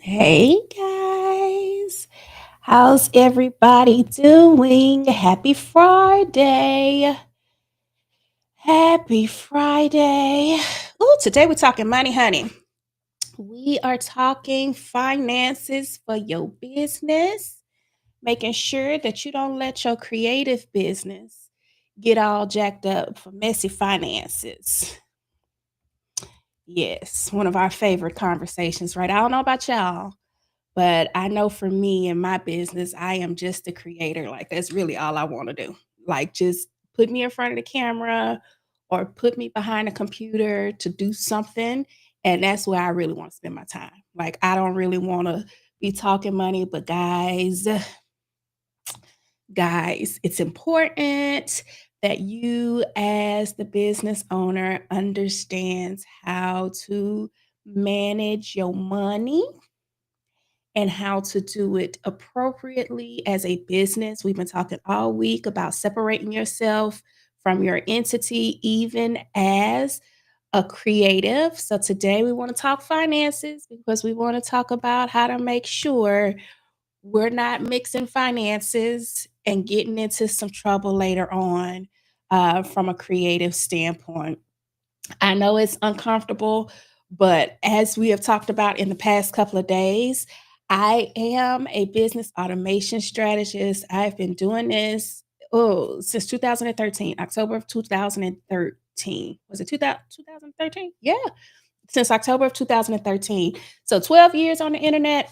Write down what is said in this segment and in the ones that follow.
Hey guys, how's everybody doing? Happy Friday. Happy Friday. Oh, today we're talking money, honey. We are talking finances for your business, making sure that you don't let your creative business get all jacked up for messy finances. Yes, one of our favorite conversations, right? I don't know about y'all, but I know for me and my business, I am just a creator. Like that's really all I want to do. Like just put me in front of the camera or put me behind a computer to do something. And that's where I really want to spend my time. Like I don't really want to be talking money, but guys, it's important that you as the business owner understands how to manage your money and how to do it appropriately as a business. We've been talking all week about separating yourself from your entity, even as a creative. So today we want to talk finances because we want to talk about how to make sure we're not mixing finances and getting into some trouble later on from a creative standpoint. I know it's uncomfortable, but as we have talked about in the past couple of days, I am a business automation strategist. I've been doing this since 2013, October of 2013. Was it 2013? Yeah, since October of 2013. So 12 years on the internet,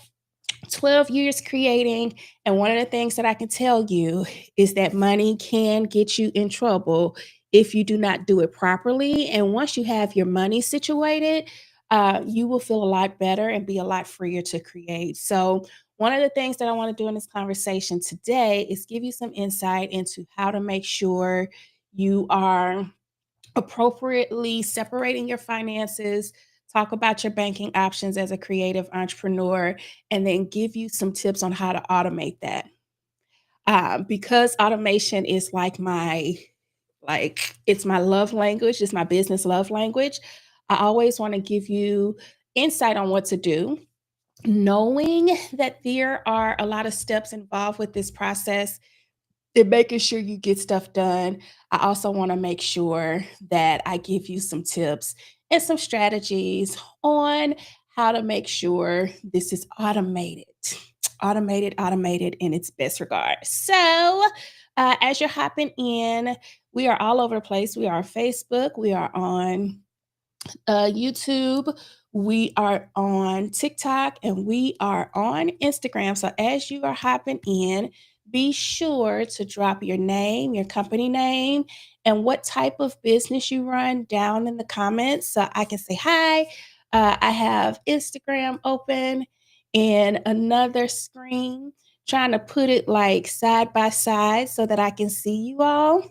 12 years creating. And one of the things that I can tell you is that money can get you in trouble if you do not do it properly. And once you have your money situated, you will feel a lot better and be a lot freer to create. So, one of the things that I want to do in this conversation today is give you some insight into how to make sure you are appropriately separating your finances, talk about your banking options as a creative entrepreneur, and then give you some tips on how to automate that. Because automation is like it's my love language, it's my business love language. I always want to give you insight on what to do, knowing that there are a lot of steps involved with this process and making sure you get stuff done. I also want to make sure that I give you some tips and some strategies on how to make sure this is automated, automated in its best regard. So, as you're hopping in, we are all over the place. We are on Facebook, we are on YouTube, we are on TikTok, and we are on Instagram. So as you are hopping in, be sure to drop your name, your company name, and what type of business you run down in the comments so I can say hi. I have Instagram open and another screen, trying to put it like side by side so that I can see you all,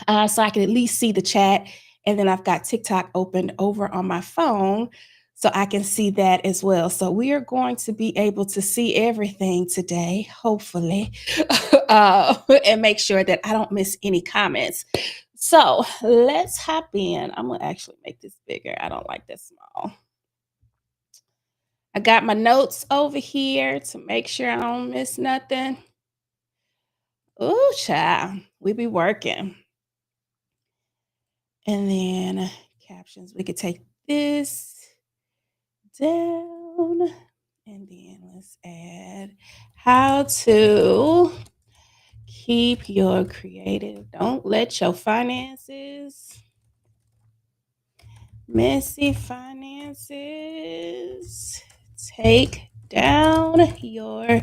so I can at least see the chat. And then I've got TikTok opened over on my phone so I can see that as well. So we are going to be able to see everything today, hopefully, and make sure that I don't miss any comments. So let's hop in. I'm going to actually make this bigger. I don't like this small. I got my notes over here to make sure I don't miss nothing. Ooh, child, we be working. And then captions, we could take this down. And then let's add how to keep your creative. Don't let your messy finances, take down your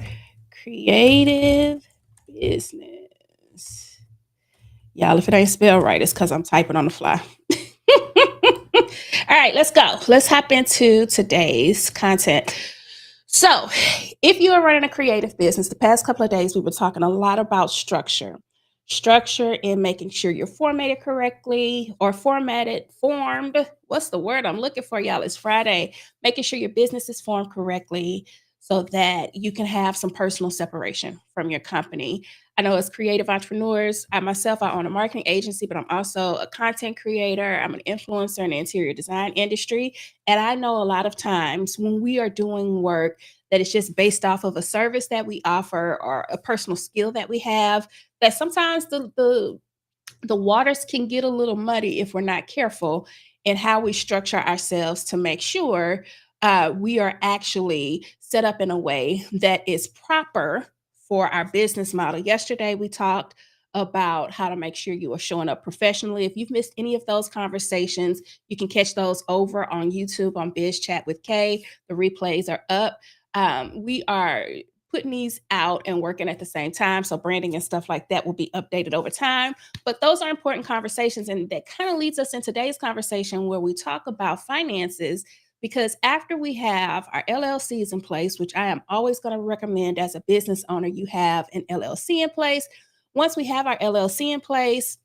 creative business. Y'all, if it ain't spelled right, it's because I'm typing on the fly. All right, let's go. Let's hop into today's content. So, if you are running a creative business, the past couple of days we were talking a lot about structure. Structure in making sure you're formatted correctly or formed. What's the word I'm looking for, y'all? It's Friday. Making sure your business is formed correctly so that you can have some personal separation from your company. I know as creative entrepreneurs, I myself, I own a marketing agency, but I'm also a content creator. I'm an influencer in the interior design industry. And I know a lot of times when we are doing work that is just based off of a service that we offer or a personal skill that we have, that sometimes the waters can get a little muddy if we're not careful in how we structure ourselves to make sure we are actually set up in a way that is proper for our business model. Yesterday, we talked about how to make sure you are showing up professionally. If you've missed any of those conversations, you can catch those over on YouTube on Biz Chat with Kay. The replays are up. We are putting these out and working at the same time. So branding and stuff like that will be updated over time. But those are important conversations. And that kind of leads us in today's conversation where we talk about finances. Because after we have our LLCs in place, which I am always going to recommend as a business owner, you have an LLC in place. Once we have our LLC in place,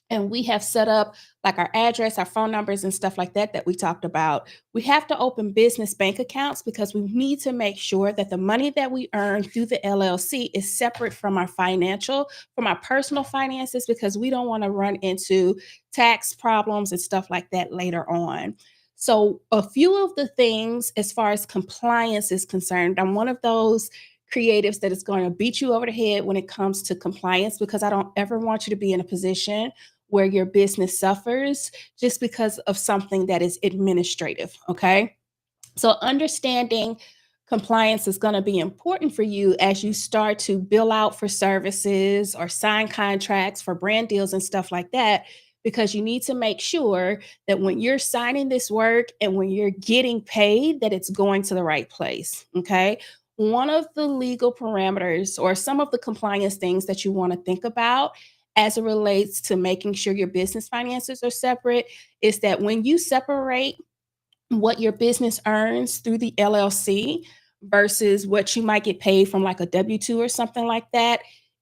and we have set up like our address, our phone numbers, and stuff like that that we talked about. We have to open business bank accounts because we need to make sure that the money that we earn through the LLC is separate from our personal finances, because we don't want to run into tax problems and stuff like that later on. So, a few of the things as far as compliance is concerned, I'm one of those creatives that is going to beat you over the head when it comes to compliance, because I don't ever want you to be in a position where your business suffers just because of something that is administrative. Okay. So, understanding compliance is going to be important for you as you start to bill out for services or sign contracts for brand deals and stuff like that, because you need to make sure that when you're signing this work and when you're getting paid, that it's going to the right place. Okay. One of the legal parameters or some of the compliance things that you want to think about as it relates to making sure your business finances are separate is that when you separate what your business earns through the LLC versus what you might get paid from like a W 2 or something like that,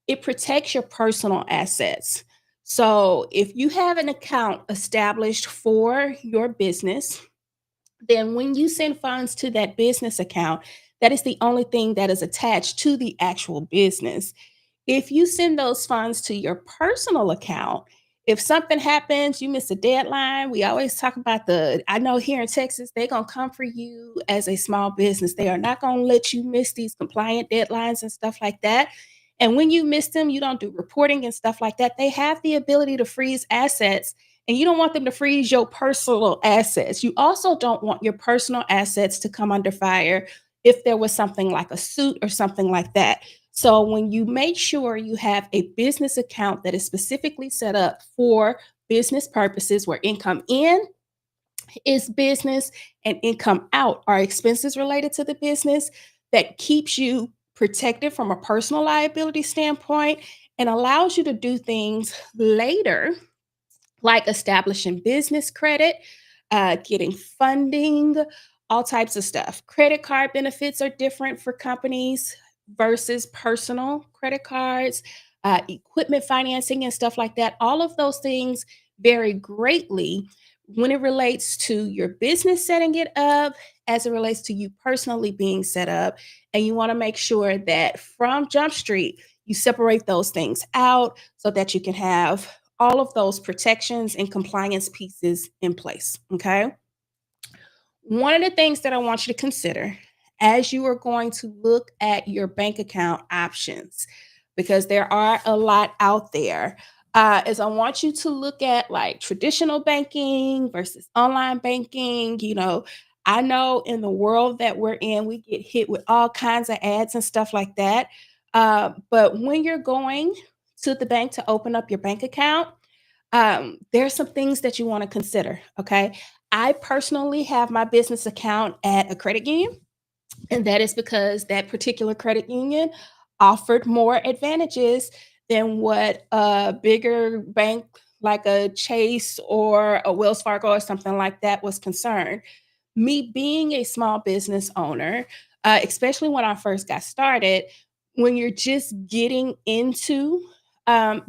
it protects your personal assets. So if you have an account established for your business, then when you send funds to that business account, that is the only thing that is attached to the actual business. If you send those funds to your personal account, if something happens, you miss a deadline, we always talk about I know here in Texas, they're going to come for you as a small business. They are not going to let you miss these compliant deadlines and stuff like that. And when you miss them, you don't do reporting and stuff like that. They have the ability to freeze assets, and you don't want them to freeze your personal assets. You also don't want your personal assets to come under fire if there was something like a suit or something like that. So when you make sure you have a business account that is specifically set up for business purposes, where income in is business and income out are expenses related to the business, that keeps you protected from a personal liability standpoint and allows you to do things later like establishing business credit, getting funding, all types of stuff. Credit card benefits are different for companies versus personal credit cards, equipment financing, and stuff like that. All of those things vary greatly when it relates to your business setting it up, as it relates to you personally being set up. And you want to make sure that from Jump Street, you separate those things out so that you can have all of those protections and compliance pieces in place. Okay. One of the things that I want you to consider as you are going to look at your bank account options, because there are a lot out there, is I want you to look at like traditional banking versus online banking. I know in the world that we're in, we get hit with all kinds of ads and stuff like that. But when you're going to the bank to open up your bank account, there's some things that you want to consider. Okay. I personally have my business account at a credit union, and that is because that particular credit union offered more advantages than what a bigger bank like a Chase or a Wells Fargo or something like that was concerned. Me being a small business owner, especially when I first got started, when you're just getting into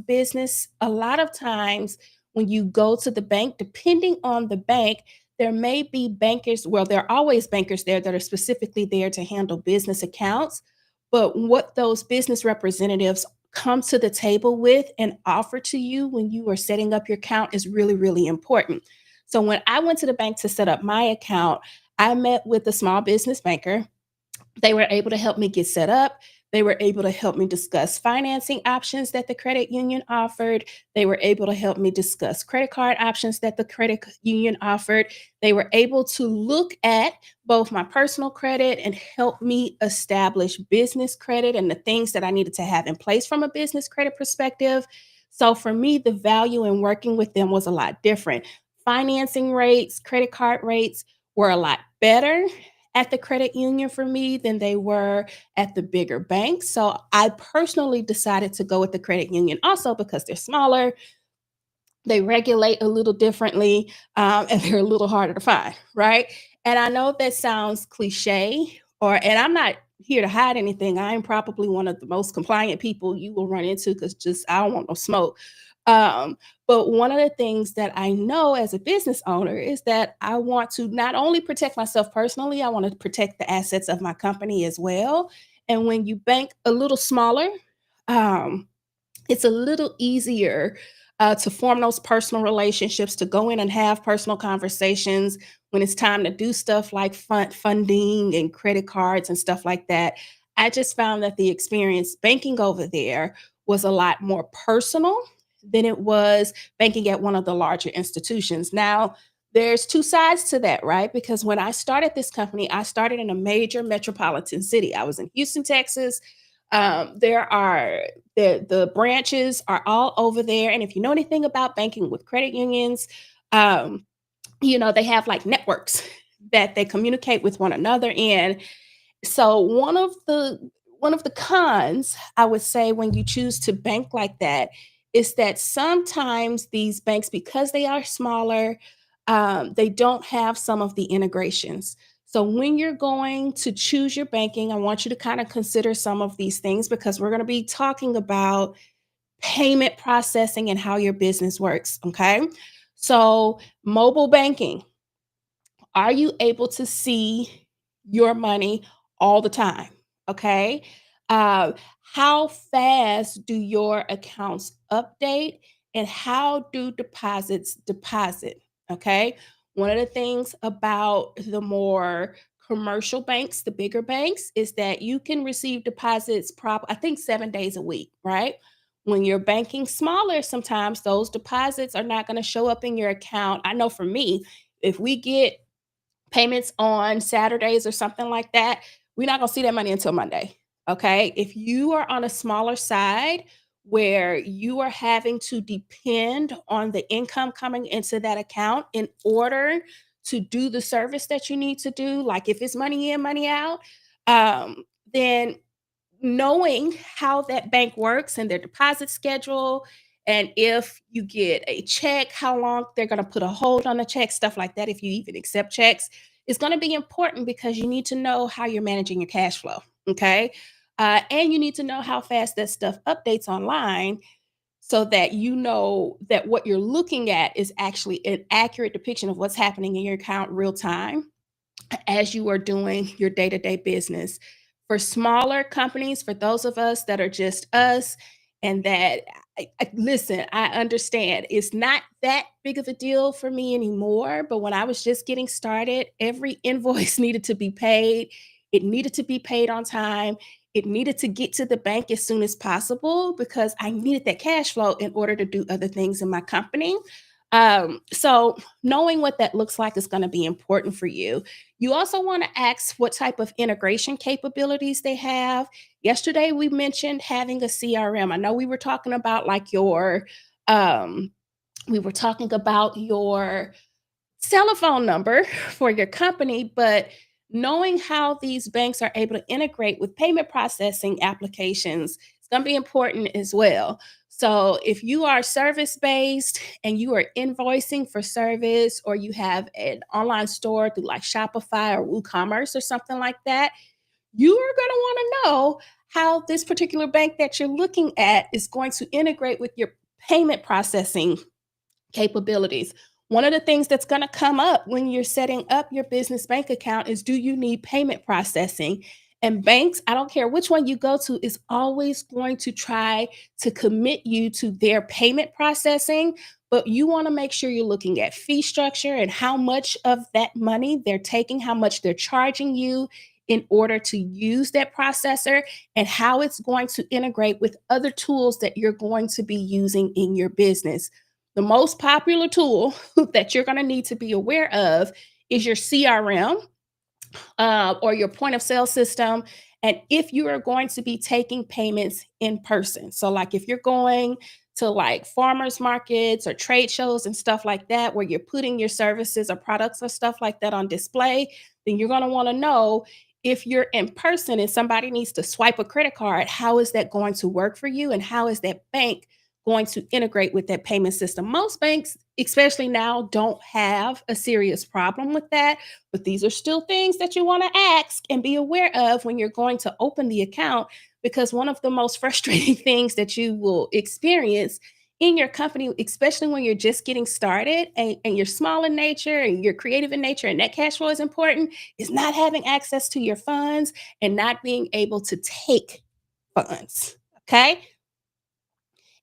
business, a lot of times when you go to the bank, depending on the bank, there may be bankers, well, there are always bankers there that are specifically there to handle business accounts. But what those business representatives come to the table with and offer to you when you are setting up your account is really, really important. So when I went to the bank to set up my account, I met with a small business banker. They were able to help me get set up. They were able to help me discuss financing options that the credit union offered. They were able to help me discuss credit card options that the union offered. They were able to look at both my personal credit and help me establish business credit and the things that I needed to have in place from a business credit perspective. So for me, the value in working with them was a lot different. Financing rates, credit card rates were a lot better at the credit union for me than they were at the bigger banks. So I personally decided to go with the credit union also because they're smaller, they regulate a little differently, and they're a little harder to find, right? And I know that sounds cliche, and I'm not here to hide anything. I am probably one of the most compliant people you will run into because just I don't want no smoke. Um, but one of the things that I know as a business owner is that I want to not only protect myself personally, I want to protect the assets of my company as well. And when you bank a little smaller, um, it's a little easier to form those personal relationships, to go in and have personal conversations when it's time to do stuff like funding and credit cards and stuff like that. I just found that the experience banking over there was a lot more personal than it was banking at one of the larger institutions. Now, there's two sides to that, right? Because when I started this company, I started in a major metropolitan city. I was in Houston, Texas. There are the branches are all over there, and if you know anything about banking with credit unions, um, they have like networks that they communicate with one another in. So one of the cons, I would say, when you choose to bank like that is that sometimes these banks, because they are smaller, they don't have some of the integrations. So when you're going to choose your banking, I want you to kind of consider some of these things because we're going to be talking about payment processing and how your business works. Okay. So mobile banking, are you able to see your money all the time? Okay. Uh, how fast do your accounts update and how do deposits deposit? Okay. One of the things about the more commercial banks, the bigger banks, is that you can receive deposits I think 7 days a week, right? When you're banking smaller, sometimes those deposits are not going to show up in your account. I know for me, if we get payments on Saturdays or something like that, we're not gonna see that money until Monday. Okay. If you are on a smaller side where you are having to depend on the income coming into that account in order to do the service that you need to do, like if it's money in, money out, then knowing how that bank works and their deposit schedule, and if you get a check, how long they're going to put a hold on the check, stuff like that, if you even accept checks, is going to be important because you need to know how you're managing your cash flow. Okay. And you need to know how fast that stuff updates online so that you know that what you're looking at is actually an accurate depiction of what's happening in your account real time as you are doing your day-to-day business. For smaller companies, for those of us that are just us and that listen, I understand it's not that big of a deal for me anymore, but when I was just getting started, every invoice needed to be paid. It needed to be paid on time. It needed to get to the bank as soon as possible because I needed that cash flow in order to do other things in my company. So knowing what that looks like is going to be important for you. You also want to ask what type of integration capabilities they have. Yesterday, we mentioned having a CRM. I know we were talking about um, we were talking about your telephone number for your company, but knowing how these banks are able to integrate with payment processing applications is going to be important as well. So, if you are service based and you are invoicing for service, or you have an online store through like Shopify or WooCommerce or something like that, you are going to want to know how this particular bank that you're looking at is going to integrate with your payment processing capabilities. One of the things that's going to come up when you're setting up your business bank account is, do you need payment processing? And banks, I don't care which one you go to, is always going to try to commit you to their payment processing. But you want to make sure you're looking at fee structure and how much of that money they're taking, how much they're charging you in order to use that processor, and how it's going to integrate with other tools that you're going to be using in your business. The most popular tool that you're going to need to be aware of is your CRM, or your point of sale system. And if you are going to be taking payments in person, so like if you're going to like farmers markets or trade shows and stuff like that, where you're putting your services or products or stuff like that on display, then you're going to want to know, if you're in person and somebody needs to swipe a credit card, how is that going to work for you? And how is that bank going to integrate with that payment system? Most banks, especially now, don't have a serious problem with that, but these are still things that you want to ask and be aware of when you're going to open the account, because one of the most frustrating things that you will experience in your company, especially when you're just getting started and you're small in nature and you're creative in nature and that cash flow is important, is not having access to your funds and not being able to take funds. Okay.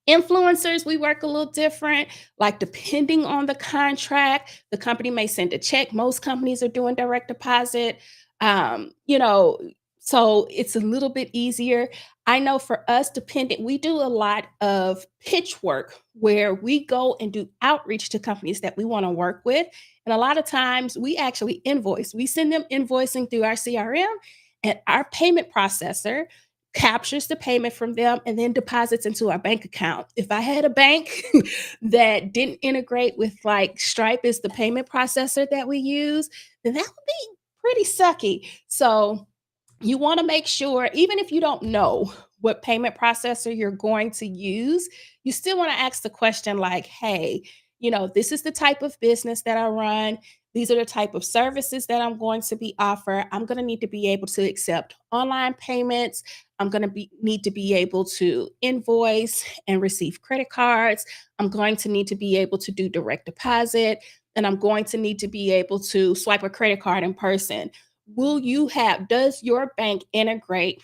Influencers, we work a little different. Like, depending on the contract, the company may send a check. Most companies are doing direct deposit. You know, so it's a little bit easier. I know for us, depending, we do a lot of pitch work where we go and do outreach to companies that we want to work with. And a lot of times we actually invoice. We send them invoicing through our CRM, and our payment processor captures the payment from them and then deposits into our bank account. If I had a bank that didn't integrate with like Stripe as the payment processor that we use, then that would be pretty sucky. So you want to make sure, even if you don't know what payment processor you're going to use, you still want to ask the question like, hey, this is the type of business that I run. These are the type of services that I'm going to be offer. I'm going to need to be able to accept online payments. I'm going to need to be able to invoice and receive credit cards. I'm going to need to be able to do direct deposit, and I'm going to need to be able to swipe a credit card in person. Does your bank integrate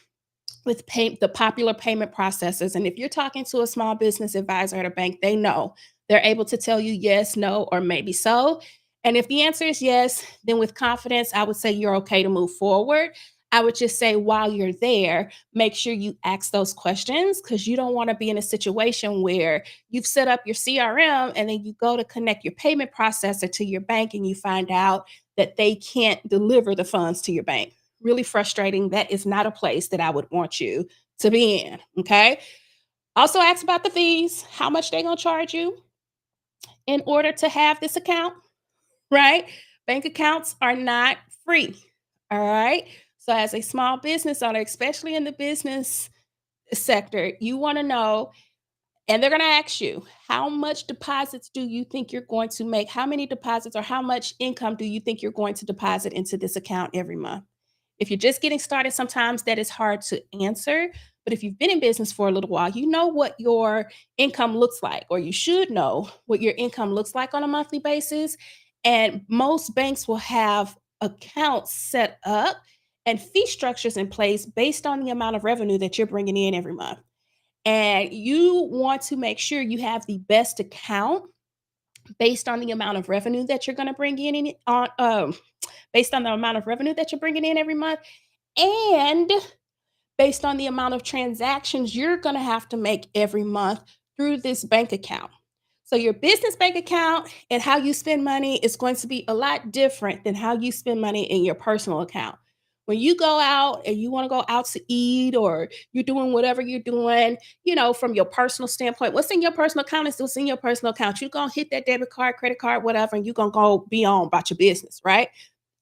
with the popular payment processors? And if you're talking to a small business advisor at a bank, they know. They're able to tell you yes, no, or maybe so. And if the answer is yes, then with confidence, I would say you're okay to move forward. I would just say, while you're there, make sure you ask those questions, because you don't want to be in a situation where you've set up your CRM and then you go to connect your payment processor to your bank and you find out that they can't deliver the funds to your bank. Really frustrating. That is not a place that I would want you to be in. Okay. Also ask about the fees, how much they're going to charge you in order to have this account, right? Bank accounts are not free. All right. So, as a small business owner, especially in the business sector, you want to know, and they're going to ask you, how much deposits do you think you're going to make? How many deposits, or how much income do you think you're going to deposit into this account every month? If you're just getting started, sometimes that is hard to answer. But if you've been in business for a little while, you know what your income looks like, or you should know what your income looks like on a monthly basis. And most banks will have accounts set up and fee structures in place based on the amount of revenue that you're bringing in every month. And you want to make sure you have the best account based on the amount of revenue that you're going to bring in on based on the amount of revenue that you're bringing in every month, and based on the amount of transactions you're going to have to make every month through this bank account. So, your business bank account and how you spend money is going to be a lot different than how you spend money in your personal account. When you go out and you want to go out to eat, or you're doing whatever you're doing, from your personal standpoint, what's in your personal account is what's in your personal account. You're going to hit that debit card, credit card, whatever, and you're going to go be on about your business, right?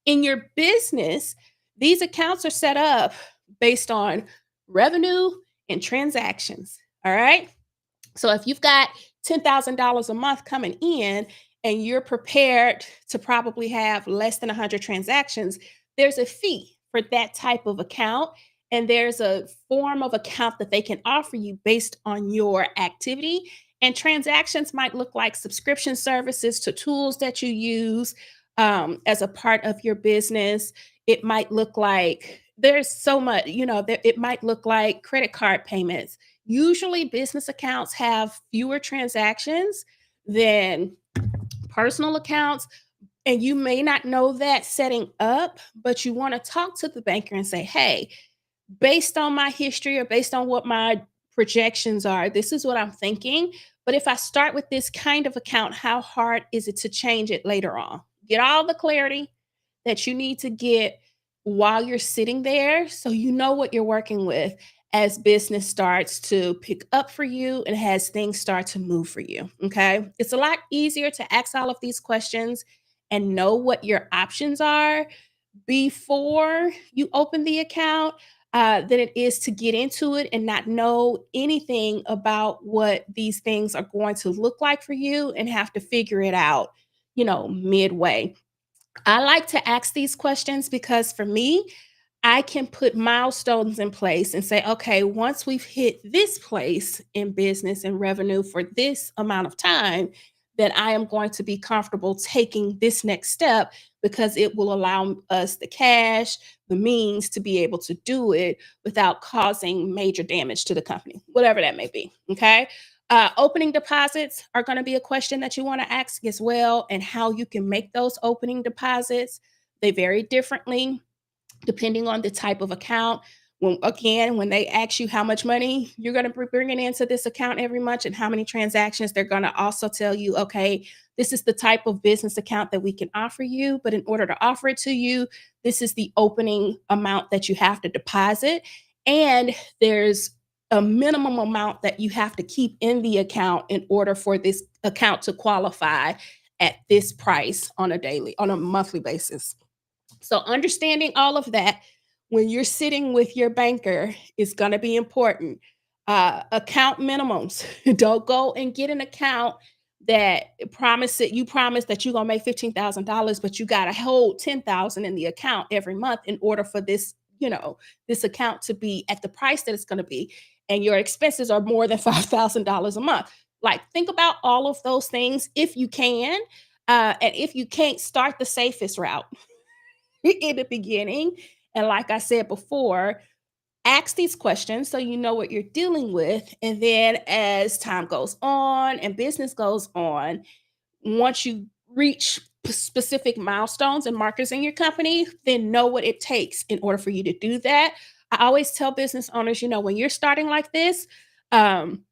In your business, these accounts are set up based on revenue and transactions. All right. So if you've got $10,000 a month coming in and you're prepared to probably have less than 100 transactions, there's a fee for that type of account. And there's a form of account that they can offer you based on your activity. And transactions might look like subscription services to tools that you use as a part of your business. It might look like there's so much, it might look like credit card payments. Usually, business accounts have fewer transactions than personal accounts. And you may not know that setting up, but you want to talk to the banker and say, hey, based on my history or based on what my projections are, this is what I'm thinking. But if I start with this kind of account, how hard is it to change it later on? Get all the clarity that you need to get while you're sitting there so you know what you're working with as business starts to pick up for you and as things start to move for you. Okay. It's a lot easier to ask all of these questions and know what your options are before you open the account than it is to get into it and not know anything about what these things are going to look like for you and have to figure it out, midway. I like to ask these questions because for me, I can put milestones in place and say, okay, once we've hit this place in business and revenue for this amount of time, then I am going to be comfortable taking this next step because it will allow us the cash, the means to be able to do it without causing major damage to the company, whatever that may be. Okay. Opening deposits are going to be a question that you want to ask as well, and how you can make those opening deposits. They vary differently depending on the type of account. When they ask you how much money you're going to be bringing into this account every month and how many transactions, they're going to also tell you, okay, this is the type of business account that we can offer you. But in order to offer it to you, this is the opening amount that you have to deposit. And there's a minimum amount that you have to keep in the account in order for this account to qualify at this price on a monthly basis. So understanding all of that when you're sitting with your banker is going to be important. Account minimums. Don't go and get an account that you promise that you're gonna make $15,000, but you gotta hold 10,000 in the account every month in order for this account to be at the price that it's gonna be, and your expenses are more than $5,000 a month. Like, think about all of those things if you can, and if you can't, start the safest route in the beginning. And like I said before, ask these questions so you know what you're dealing with. And then as time goes on and business goes on, once you reach specific milestones and markers in your company, then know what it takes in order for you to do that. I always tell business owners, when you're starting like this, um,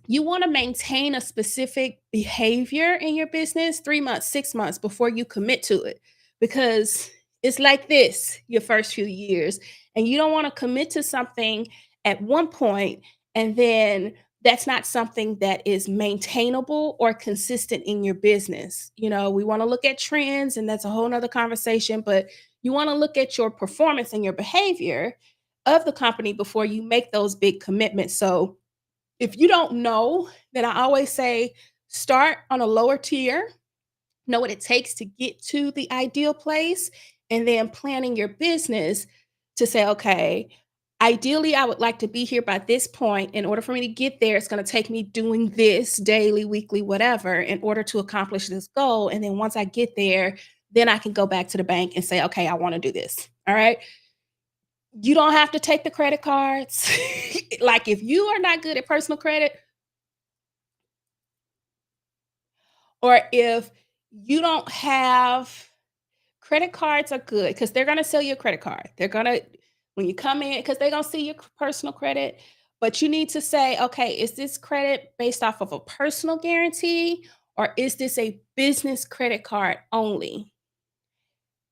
you want to maintain a specific behavior in your business 3 months, 6 months before you commit to it, because it's like this your first few years. And you don't want to commit to something at one point and then that's not something that is maintainable or consistent in your business. We want to look at trends, and that's a whole nother conversation, but you want to look at your performance and your behavior of the company before you make those big commitments. So if you don't know, then I always say start on a lower tier, know what it takes to get to the ideal place, and then planning your business to say, okay, ideally, I would like to be here by this point. In order for me to get there, it's going to take me doing this daily, weekly, whatever, in order to accomplish this goal. And then once I get there, then I can go back to the bank and say, okay, I want to do this. All right. You don't have to take the credit cards. Like, if you are not good at personal credit, or if you don't have credit cards are good because they're going to sell you a credit card. They're going to, when you come in, because they're going to see your personal credit, but you need to say, okay, is this credit based off of a personal guarantee, or is this a business credit card only?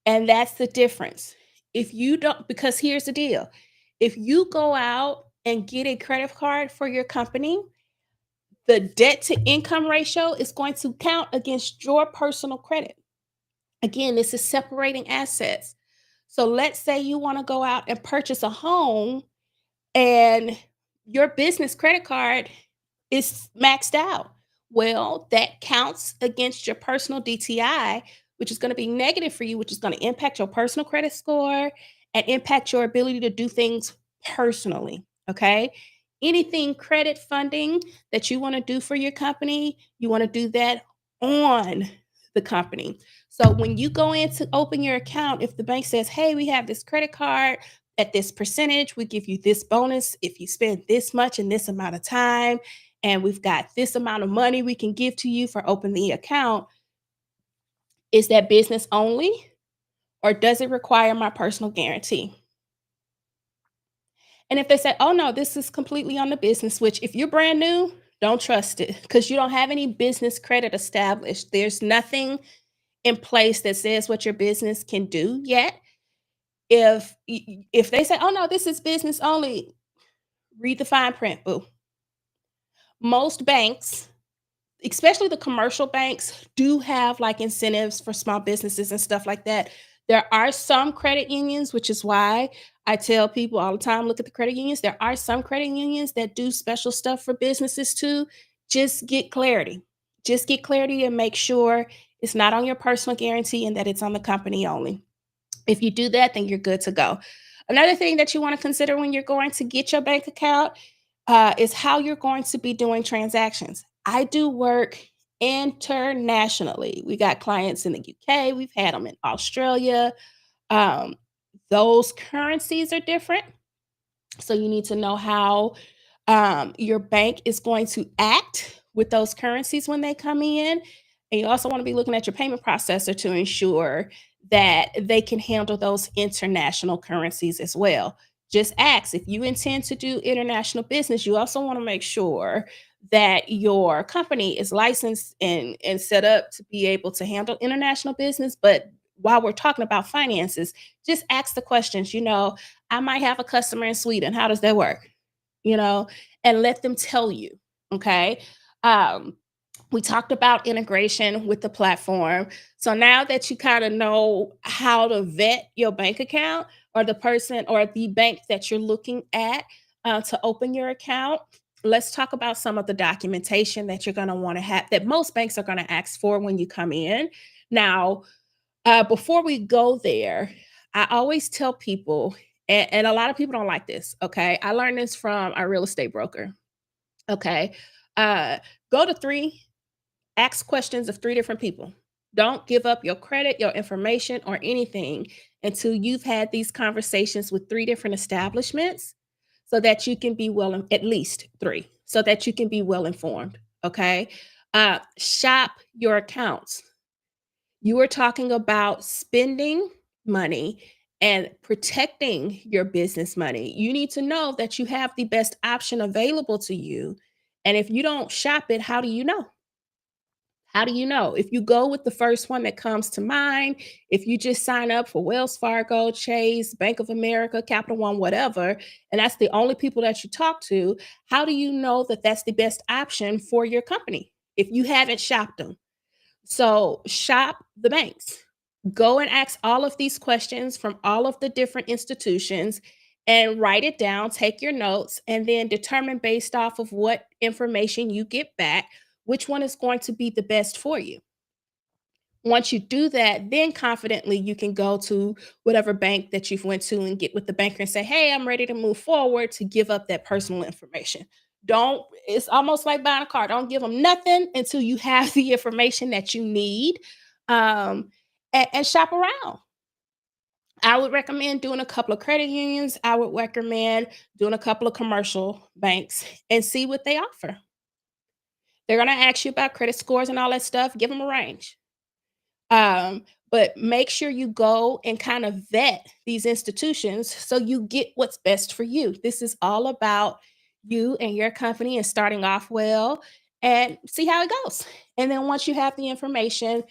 And that's the difference. If you don't, because here's the deal, if you go out and get a credit card for your company, the debt to income ratio is going to count against your personal credit. Again, this is separating assets. So let's say you want to go out and purchase a home and your business credit card is maxed out. Well, that counts against your personal DTI, which is going to be negative for you, which is going to impact your personal credit score and impact your ability to do things personally. Okay. Anything credit funding that you want to do for your company, you want to do that on the company. So when you go in to open your account, if the bank says, hey, we have this credit card at this percentage, we give you this bonus if you spend this much in this amount of time, and we've got this amount of money we can give to you for opening the account, is that business only or does it require my personal guarantee? And if they say, oh no, this is completely on the business, which if you're brand new, don't trust it because you don't have any business credit established. There's nothing in place that says what your business can do yet. If they say, oh no, this is business only, read the fine print, boo. Most banks, especially the commercial banks, do have like incentives for small businesses and stuff like that. There are some credit unions, which is why I tell people all the time, look at the credit unions. There are some credit unions that do special stuff for businesses too. Just get clarity. Just get clarity and make sure it's not on your personal guarantee and that it's on the company only. If you do that, then you're good to go. Another thing that you want to consider when you're going to get your bank account is how you're going to be doing transactions. I do work internationally. We got clients in the UK, we've had them in Australia. Um, those currencies are different. So you need to know how your bank is going to act with those currencies when they come in. And you also want to be looking at your payment processor to ensure that they can handle those international currencies as well. Just ask if you intend to do international business, you also want to make sure that your company is licensed and set up to be able to handle international business. But while we're talking about finances, just ask the questions. I might have a customer in Sweden. How does that work? You know, and let them tell you. Okay. Um, we talked about integration with the platform. So now that you kind of know how to vet your bank account or the person or the bank that you're looking at to open your account, let's talk about some of the documentation that you're going to want to have that most banks are going to ask for when you come in. Now, before we go there, I always tell people, and a lot of people don't like this. Okay. I learned this from our real estate broker. Okay. Uh, go to ask questions of three different people. Don't give up your credit, your information, or anything until you've had these conversations with three different establishments so that you can be at least three, so that you can be well informed. Okay. Shop your accounts. You are talking about spending money and protecting your business money. You need to know that you have the best option available to you. And if you don't shop it, how do you know? How do you know? If you go with the first one that comes to mind, if you just sign up for Wells Fargo, Chase, Bank of America, Capital One, whatever, and that's the only people that you talk to, how do you know that that's the best option for your company if you haven't shopped them? So shop the banks. Go and ask all of these questions from all of the different institutions and write it down, take your notes, and then determine based off of what information you get back, which one is going to be the best for you. Once you do that, then confidently you can go to whatever bank that you've went to and get with the banker and say, "Hey, I'm ready to move forward to give up that personal information." Don't It's almost like buying a car. Don't give them nothing until you have the information that you need. Um, and shop around. I would recommend doing a couple of credit unions. I would recommend doing a couple of commercial banks and see what they offer. They're going to ask you about credit scores and all that stuff. Give them a range. But make sure you go and kind of vet these institutions so you get what's best for you. This is all about you and your company and starting off well and see how it goes. And then once you have the information,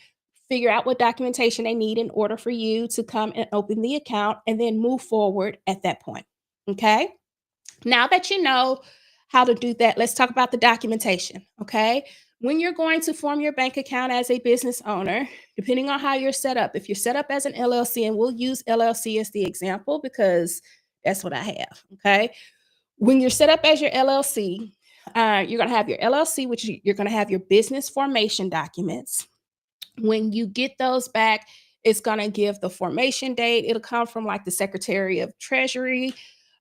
figure out what documentation they need in order for you to come and open the account and then move forward at that point. Okay. Now that you know how to do that, let's talk about the documentation. Okay. When you're going to form your bank account as a business owner, depending on how you're set up, if you're set up as an LLC, and we'll use LLC as the example because that's what I have. Okay. When you're set up as your LLC, you're going to have your LLC, which you're going to have your business formation documents. When you get those back, it's going to give the formation date. It'll come from like the Secretary of Treasury.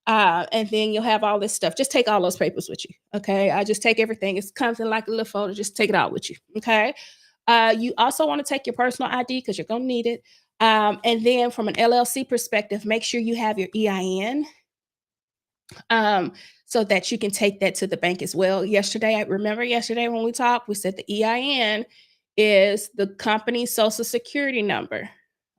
And then you'll have all this stuff. Just take all those papers with you. Okay. I just take everything. It comes in like a little folder. Just take it all with you. Okay. You also want to take your personal ID because you're going to need it. And then from an LLC perspective, make sure you have your EIN, um, so that you can take that to the bank as well. Yesterday, I remember yesterday when we talked, we said the EIN is the company's social security number.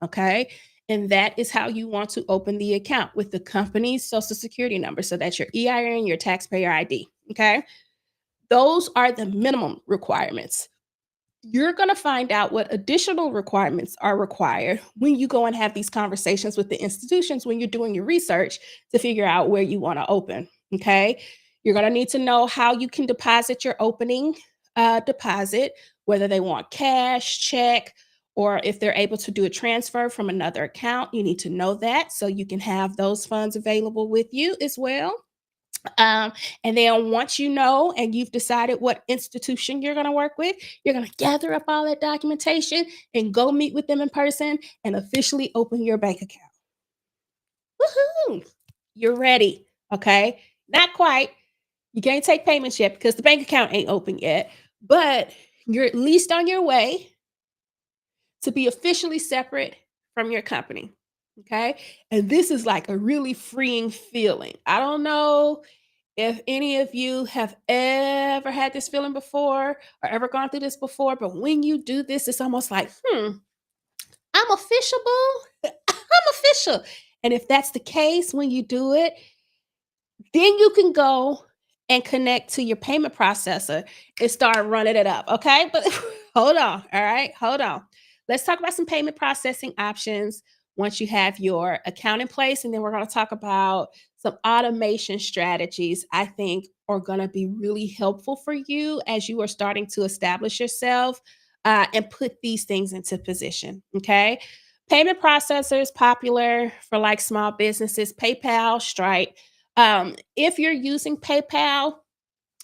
Okay. And that is how you want to open the account with the company's social security number. So that's your EIN, your taxpayer ID. Okay. Those are the minimum requirements. You're going to find out what additional requirements are required when you go and have these conversations with the institutions when you're doing your research to figure out where you want to open. Okay. You're going to need to know how you can deposit your opening deposit, whether they want cash, check, or if they're able to do a transfer from another account. You need to know that so you can have those funds available with you as well. Um, and then once you know and you've decided what institution you're going to work with, you're going to gather up all that documentation and go meet with them in person and officially open your bank account. Woohoo! You're ready. Okay. Not quite. You can't take payments yet because the bank account ain't open yet, but you're at least on your way to be officially separate from your company. Okay. And this is like a really freeing feeling. I don't know if any of you have ever had this feeling before or ever gone through this before, but when you do this, it's almost like, I'm officiable. I'm official. And if that's the case, when you do it, then you can go and connect to your payment processor and start running it up. Okay. But hold on. All right. Hold on. Let's talk about some payment processing options once you have your account in place. And then we're going to talk about some automation strategies I think are going to be really helpful for you as you are starting to establish yourself and put these things into position. Okay. Payment processors popular for like small businesses, PayPal, Stripe. If you're using PayPal,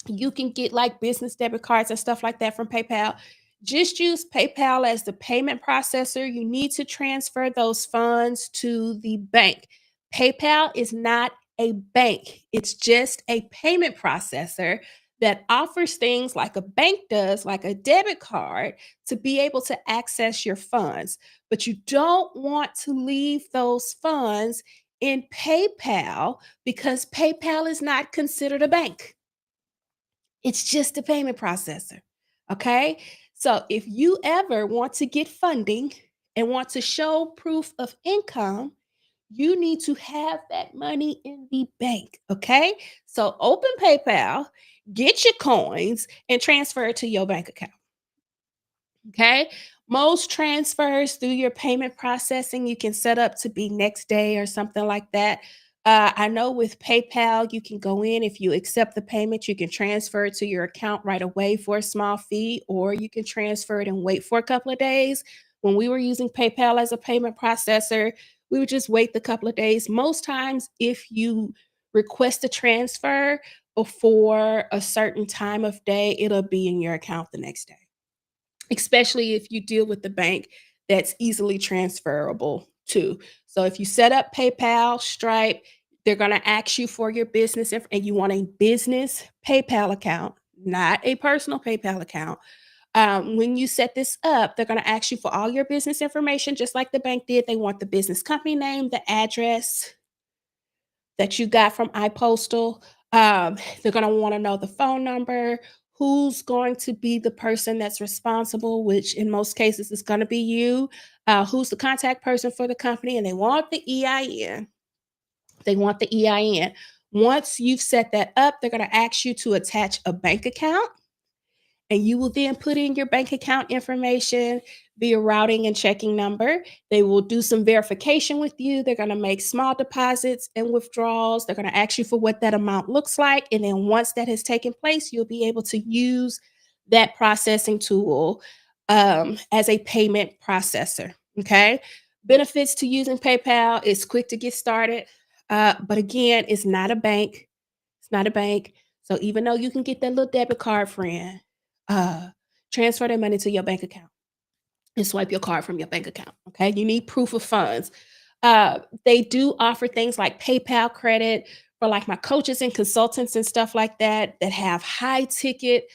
you can get like business debit cards and stuff like that from PayPal. Just use PayPal as the payment processor. You need to transfer those funds to the bank. PayPal is not a bank, it's just a payment processor that offers things like a bank does, like a debit card, to be able to access your funds. But you don't want to leave those funds in PayPal because PayPal is not considered a bank. It's just a payment processor. Okay. So if you ever want to get funding and want to show proof of income, you need to have that money in the bank. Okay. So open PayPal, get your coins, and transfer it to your bank account. Okay. Most transfers through your payment processing, you can set up to be next day or something like that. I know with PayPal, you can go in, if you accept the payment, you can transfer it to your account right away for a small fee, or you can transfer it and wait for a couple of days. When we were using PayPal as a payment processor, we would just wait the couple of days. Most times, if you request a transfer before a certain time of day, it'll be in your account the next day, especially if you deal with the bank that's easily transferable too. So if you set up PayPal, Stripe, they're going to ask you for your business and you want a business PayPal account, not a personal PayPal account. When you set this up, they're going to ask you for all your business information, just like the bank did. They want the business company name, the address that you got from iPostal. They're going to want to know the phone number, who's going to be the person that's responsible, which in most cases is going to be you, who's the contact person for the company, and they want the EIN. They want the EIN. Once you've set that up, they're going to ask you to attach a bank account, and you will then put in your bank account information via routing and checking number. They will do some verification with you. They're going to make small deposits and withdrawals. They're going to ask you for what that amount looks like. And then once that has taken place, you'll be able to use that processing tool as a payment processor. Okay. Benefits to using PayPal: it's quick to get started. But again, it's not a bank. It's not a bank. So even though you can get that little debit card, friend, uh, transfer that money to your bank account and swipe your card from your bank account. Okay. You need proof of funds. They do offer things like PayPal credit, for like my coaches and consultants and stuff like that that have high ticket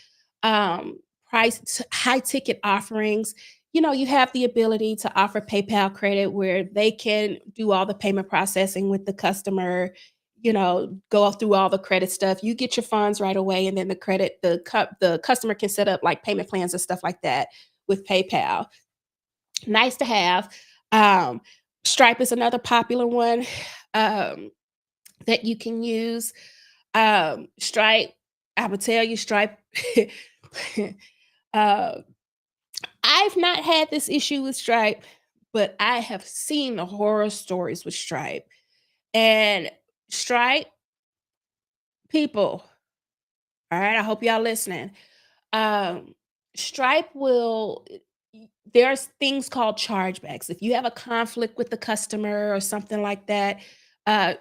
um high ticket offerings. You have the ability to offer PayPal credit where they can do all the payment processing with the customer, go through all the credit stuff. You get your funds right away, and then the customer can set up like payment plans and stuff like that with PayPal. Nice to have. Um, Stripe is another popular one um, that you can use. Stripe, I would tell you, Stripe. uh, I've not had this issue with Stripe, but I have seen the horror stories with Stripe. And Stripe people, all right, I hope y'all listening. Um, Stripe will there's things called chargebacks. If you have a conflict with the customer or something like that,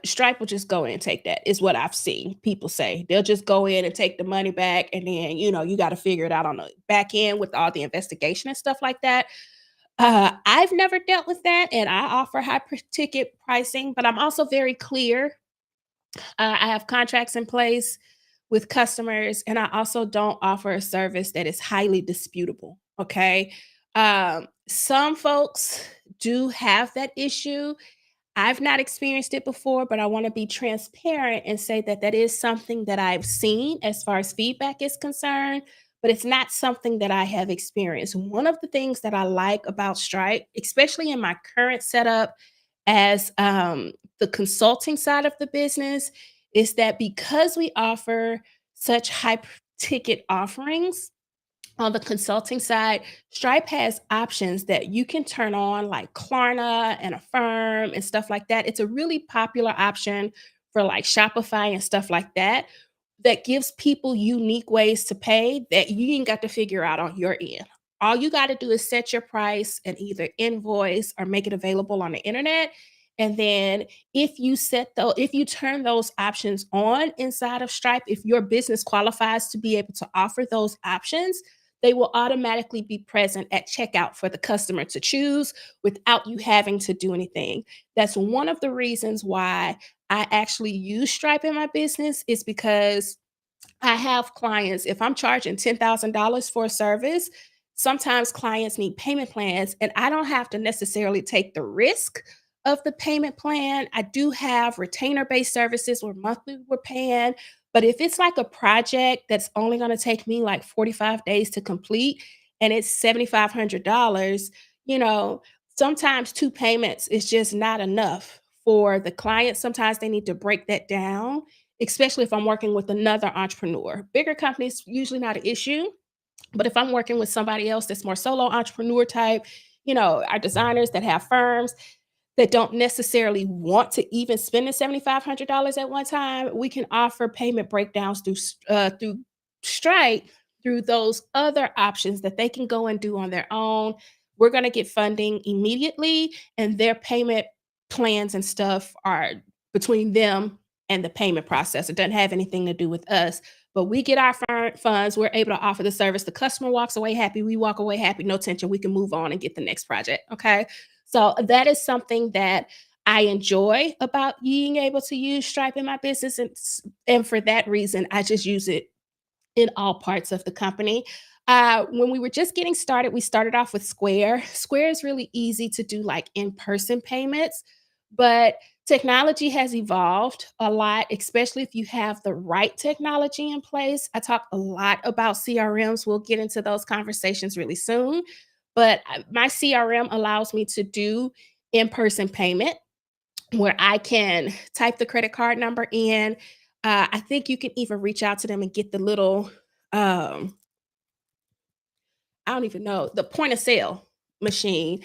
Stripe will just go in and take that, is what I've seen people say. They'll just go in and take the money back, and then, you got to figure it out on the back end with all the investigation and stuff like that. I've never dealt with that, and I offer ticket pricing, but I'm also very clear. I have contracts in place with customers, and I also don't offer a service that is highly disputable. Okay. Some folks do have that issue. I've not experienced it before, but I want to be transparent and say that that is something that I've seen as far as feedback is concerned, but it's not something that I have experienced. One of the things that I like about Stripe, especially in my current setup as the consulting side of the business, is that because we offer such high ticket offerings, on the consulting side, Stripe has options that you can turn on, like Klarna and Affirm and stuff like that. It's a really popular option for like Shopify and stuff like that, that gives people unique ways to pay that you ain't got to figure out on your end. All you got to do is set your price and either invoice or make it available on the internet. And then if you turn those options on inside of Stripe, if your business qualifies to be able to offer those options, they will automatically be present at checkout for the customer to choose without you having to do anything. That's one of the reasons why I actually use Stripe in my business, is because I have clients, if I'm charging $10,000 for a service, sometimes clients need payment plans, and I don't have to necessarily take the risk of the payment plan. I do have retainer based services where monthly we're paying. But if it's like a project that's only going to take me like 45 days to complete and it's $7,500, you know, sometimes two payments is just not enough for the client. Sometimes they need to break that down, especially if I'm working with another entrepreneur. Bigger companies, usually not an issue. But if I'm working with somebody else that's more solo entrepreneur type, our designers that have firms that don't necessarily want to even spend the $7,500 at one time, we can offer payment breakdowns through Stripe, through those other options that they can go and do on their own. We're going to get funding immediately, and their payment plans and stuff are between them and the payment process. It doesn't have anything to do with us. But we get our funds, we're able to offer the service. The customer walks away happy, we walk away happy, no tension. We can move on and get the next project. Okay. So that is something that I enjoy about being able to use Stripe in my business. And for that reason, I just use it in all parts of the company. When we were just getting started, we started off with Square. Square is really easy to do like in person payments, but technology has evolved a lot, especially if you have the right technology in place. I talk a lot about CRMs. We'll get into those conversations really soon. But my CRM allows me to do in person payment where I can type the credit card number in. I think you can even reach out to them and get the little um, I don't even know, the point of sale machine.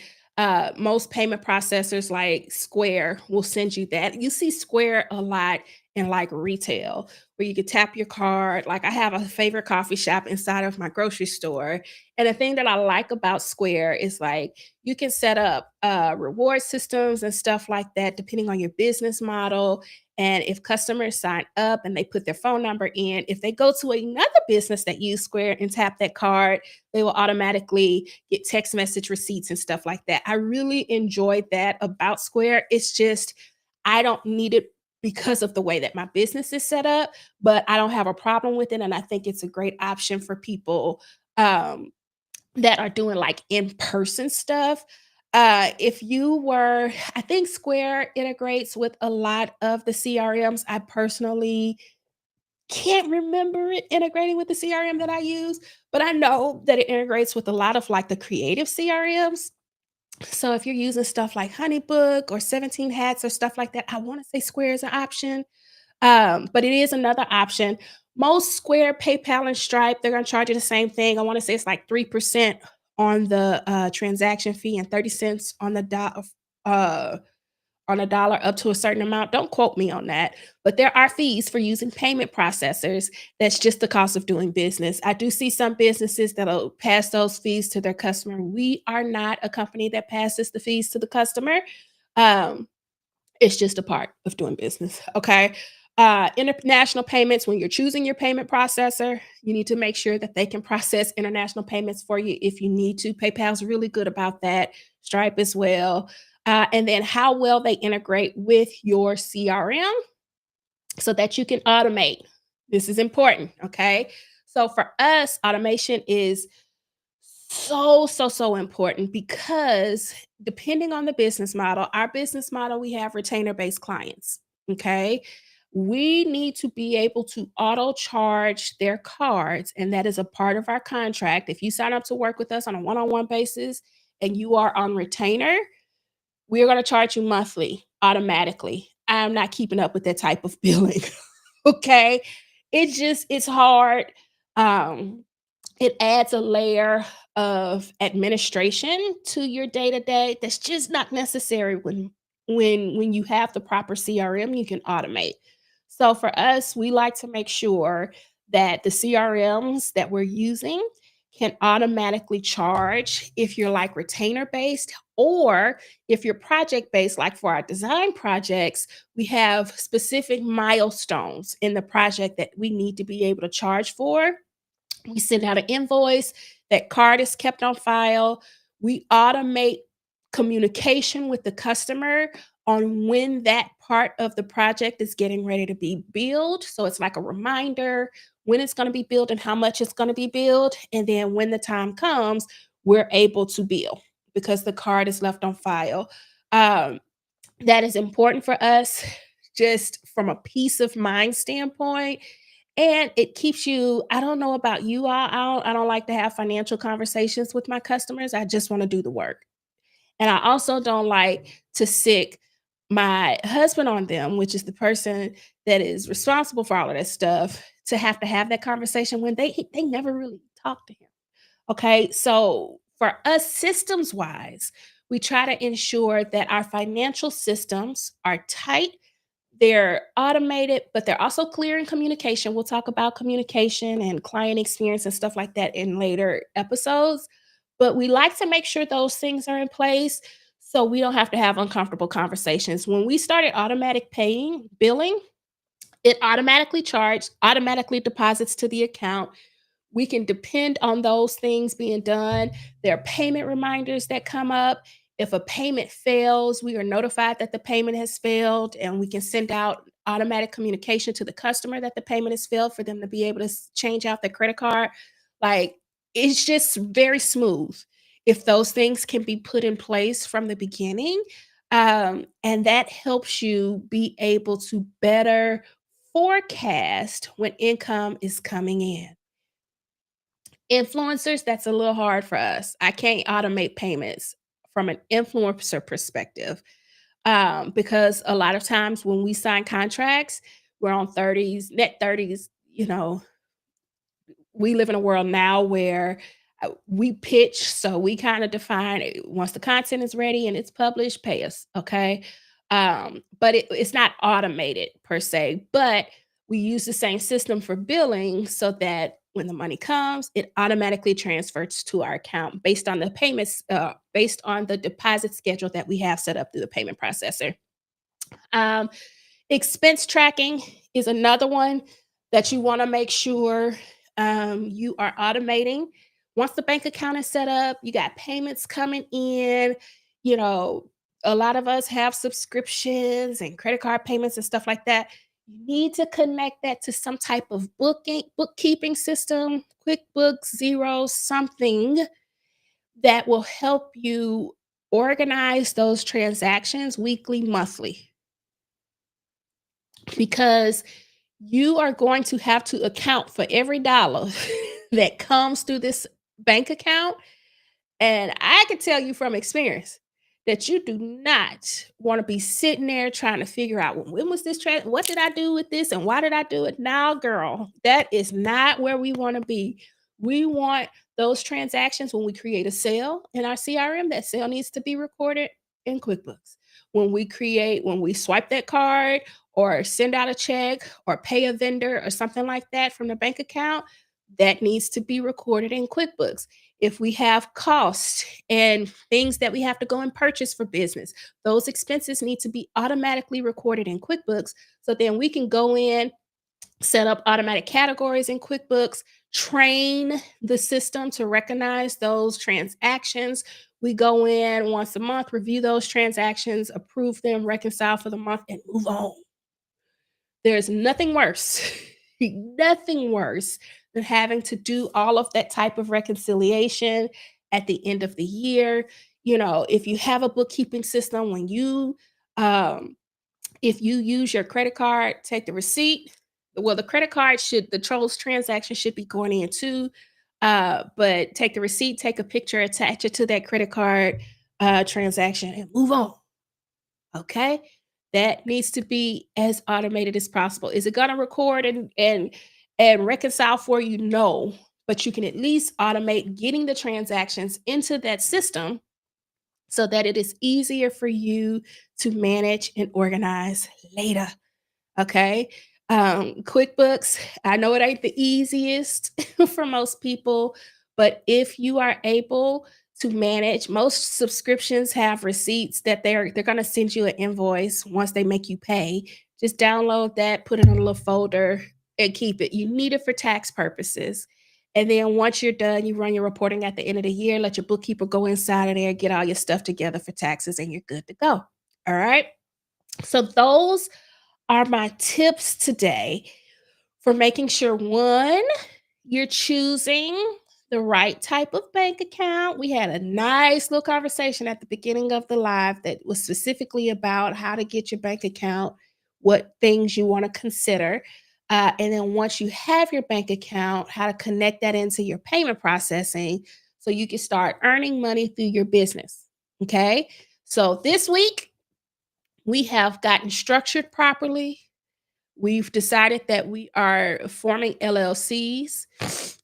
Most payment processors like Square will send you that. You see Square a lot in like retail where you can tap your card. Like I have a favorite coffee shop inside of my grocery store. And the thing that I like about Square is like you can set up reward systems and stuff like that depending on your business model. And if customers sign up and they put their phone number in, if they go to another business that use Square and tap that card, they will automatically get text message receipts and stuff like that. I really enjoyed that about Square. It's just I don't need it because of the way that my business is set up, but I don't have a problem with it, and I think it's a great option for people, um, that are doing, like, in-person stuff. If you were I think Square integrates with a lot of the CRMs. I personally can't remember it integrating with the CRM that I use, but I know that it integrates with a lot of, like, the creative CRMs. So if you're using stuff like Honeybook or 17 Hats or stuff like that, I wanna say Square is an option, but it is another option. Most Square, PayPal, and Stripe, they're gonna charge you the same thing. I wanna say it's like 3% on the, transaction fee and 30 cents uh, on a dollar up to a certain amount. Don't quote me on that, but there are fees for using payment processors. That's just the cost of doing business. I do see some businesses that'll pass those fees to their customer. We are not a company that passes the fees to the customer. Um, it's just a part of doing business, okay? International payments, when you're choosing your payment processor, you need to make sure that they can process international payments for you if you need to. PayPal's really good about that, Stripe as well. And then how well they integrate with your CRM so that you can automate. This is important, okay? So for us, automation is so important because depending on the business model, our business model, we have retainer-based clients, okay? We need to be able to auto charge their cards, and that is a part of our contract. If you sign up to work with us on a one-on-one basis and you are on retainer, we're gonna charge you monthly automatically. I'm not keeping up with that type of billing, okay? It's hard. Um, it adds a layer of administration to your day-to-day that's just not necessary when you have the proper CRM, you can automate. So for us, we like to make sure that the CRMs that we're using can automatically charge if you're like retainer based or if you're project based, like for our design projects, we have specific milestones in the project that we need to be able to charge for. We send out an invoice, that card is kept on file. We automate communication with the customer on when that part of the project is getting ready to be billed. So it's like a reminder when it's going to be billed and how much it's going to be billed. And then when the time comes, we're able to bill because the card is left on file. Um, that is important for us just from a peace of mind standpoint, and it keeps you I don't know about you all, I don't like to have financial conversations with my customers, I just wanna do the work. And I also don't like to sick my husband on them, which is the person that is responsible for all of that stuff, to have that conversation when they never really talk to him. Okay, so for us systems wise, we try to ensure that our financial systems are tight, they're automated, but they're also clear in communication. We'll talk about communication and client experience and stuff like that in later episodes. But we like to make sure those things are in place so we don't have to have uncomfortable conversations. When we started automatic paying, billing, it automatically charged, automatically deposits to the account. We can depend on those things being done. There are payment reminders that come up. If a payment fails, we are notified that the payment has failed, and we can send out automatic communication to the customer that the payment has failed for them to be able to change out their credit card. Like, it's just very smooth if those things can be put in place from the beginning. And that helps you be able to better forecast when income is coming in. Influencers, that's a little hard for us. I can't automate payments from an influencer perspective, because a lot of times when we sign contracts, we're on 30s, net 30s, we live in a world now where we pitch, so we kind of define once the content is ready and it's published, pay us, okay? But it's not automated per se, but we use the same system for billing so that when the money comes, it automatically transfers to our account based on the payments, based on the deposit schedule that we have set up through the payment processor. Um, Expense tracking is another one that you wanna make sure, you are automating. Once the bank account is set up, you got payments coming in, you know, A lot of us have subscriptions and credit card payments and stuff like that. You need to connect that to some type of bookkeeping system, QuickBooks, Zero, something that will help you organize those transactions weekly, monthly, because you are going to have to account for every dollar that comes through this bank account. And I can tell you from experience that you do not want to be sitting there trying to figure out, "Well, when was this what did I do with this and why did I do it?" Now, girl, that is not where we want to be. We want those transactions when we create a sale in our CRM, that sale needs to be recorded in QuickBooks. When we swipe that card or send out a check or pay a vendor or something like that from the bank account, that needs to be recorded in QuickBooks. If we have costs and things that we have to go and purchase for business, those expenses need to be automatically recorded in QuickBooks. So then we can go in, set up automatic categories in QuickBooks, train the system to recognize those transactions. We go in once a month, review those transactions, approve them, reconcile for the month, and move on. There's nothing worse, nothing worse than having to do all of that type of reconciliation at the end of the year. You know, if you have a bookkeeping system, um, if you use your credit card, take the receipt. Well, the credit card should, the trolls transaction should be going in too. But take the receipt, take a picture, attach it to that credit card transaction, and move on. Okay? That needs to be as automated as possible. Is it gonna record and reconcile for you? No, but you can at least automate getting the transactions into that system so that it is easier for you to manage and organize later. Okay. QuickBooks, I know it ain't the easiest for most people, but if you are able to manage, most subscriptions have receipts that they're going to send you an invoice once they make you pay. Just download that, put it in a little folder, and keep it. You need it for tax purposes. And then once you're done, you run your reporting at the end of the year, let your bookkeeper go inside of there, get all your stuff together for taxes, and you're good to go. All right. So those are my tips today for making sure, one, you're choosing the right type of bank account. We had a nice little conversation at the beginning of the live that was specifically about how to get your bank account, what things you want to consider. And then once you have your bank account, how to connect that into your payment processing so you can start earning money through your business. Okay. So this week, we have gotten structured properly. We've decided that we are forming LLCs.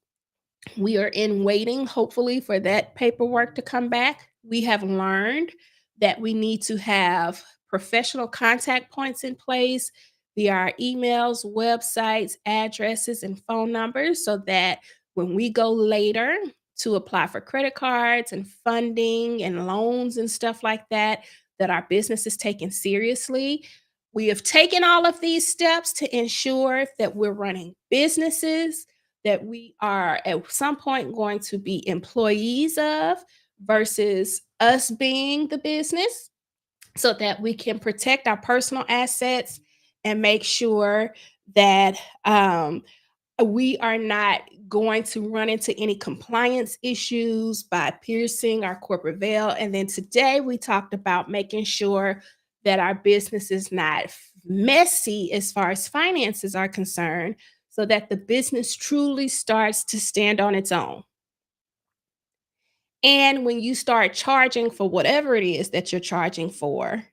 We are in waiting, hopefully, for that paperwork to come back. We have learned that we need to have professional contact points in place via our emails, websites, addresses, and phone numbers so that when we go later to apply for credit cards and funding and loans and stuff like that, that our business is taken seriously. We have taken all of these steps to ensure that we're running businesses that we are at some point going to be employees of versus us being the business so that we can protect our personal assets and make sure that we are not going to run into any compliance issues by piercing our corporate veil. And then today we talked about making sure that our business is not messy as far as finances are concerned, so that the business truly starts to stand on its own. And when you start charging for whatever it is that you're charging for,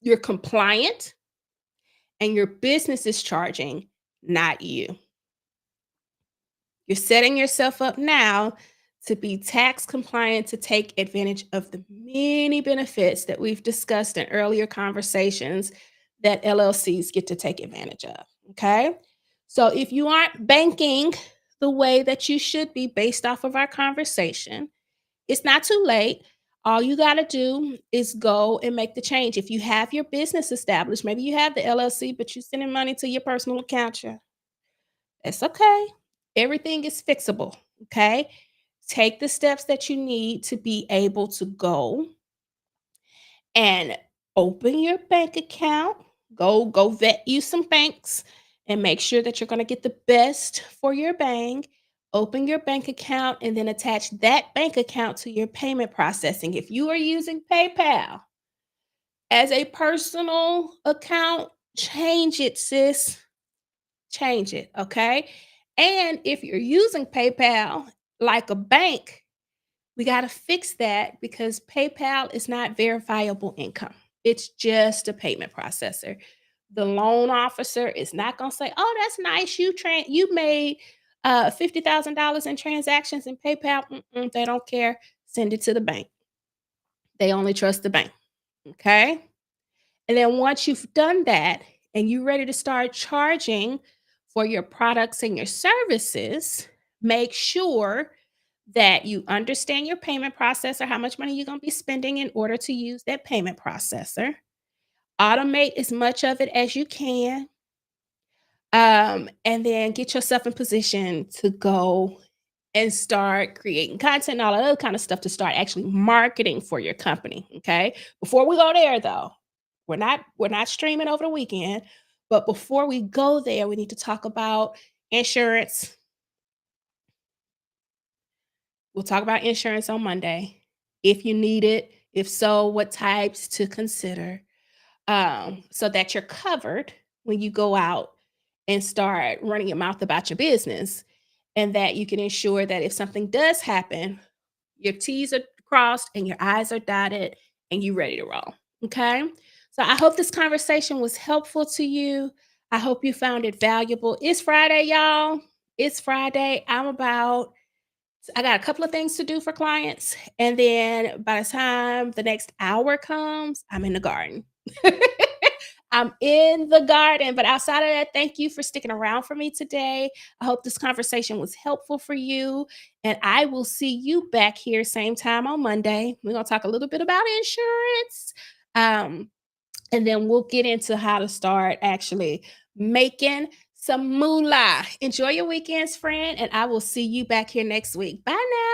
you're compliant and your business is charging, not you. You're setting yourself up now to be tax compliant to take advantage of the many benefits that we've discussed in earlier conversations that LLCs get to take advantage of. Okay. So if you aren't banking the way that you should be based off of our conversation, it's not too late. All you got to do is go and make the change. If you have your business established, maybe you have the LLC, but you're sending money to your personal account. It's okay. Everything is fixable. Okay. Take the steps that you need to be able to go and open your bank account. Go vet you some banks and make sure that you're going to get the best for your bank. Open your bank account and then attach that bank account to your payment processing. If you are using PayPal as a personal account, change it, sis. Change it, okay? And if you're using PayPal like a bank, we got to fix that because PayPal is not verifiable income. It's just a payment processor. The loan officer is not going to say, "Oh, that's nice. You made $50,000 in transactions in PayPal." They don't care. Send it to the bank. They only trust the bank. Okay. And then once you've done that and you're ready to start charging for your products and your services, make sure that you understand your payment processor, how much money you're going to be spending in order to use that payment processor. Automate as much of it as you can. And then get yourself in position to go and start creating content and all that other kind of stuff to start actually marketing for your company. Okay. Before we go there though, we're not streaming over the weekend, but before we go there, we need to talk about insurance. We'll talk about insurance on Monday. If you need it, if so, what types to consider, so that you're covered when you go out and start running your mouth about your business, and that you can ensure that if something does happen, your T's are crossed and your I's are dotted and you ready to roll. Okay. So I hope this conversation was helpful to you. I hope you found it valuable. It's Friday, y'all. It's Friday. I got a couple of things to do for clients. And then by the time the next hour comes, I'm in the garden. I'm in the garden. But outside of that, thank you for sticking around for me today. I hope this conversation was helpful for you. And I will see you back here same time on Monday. We're going to talk a little bit about insurance. Um, and then we'll get into how to start actually making some moolah. Enjoy your weekends, friend. And I will see you back here next week. Bye now.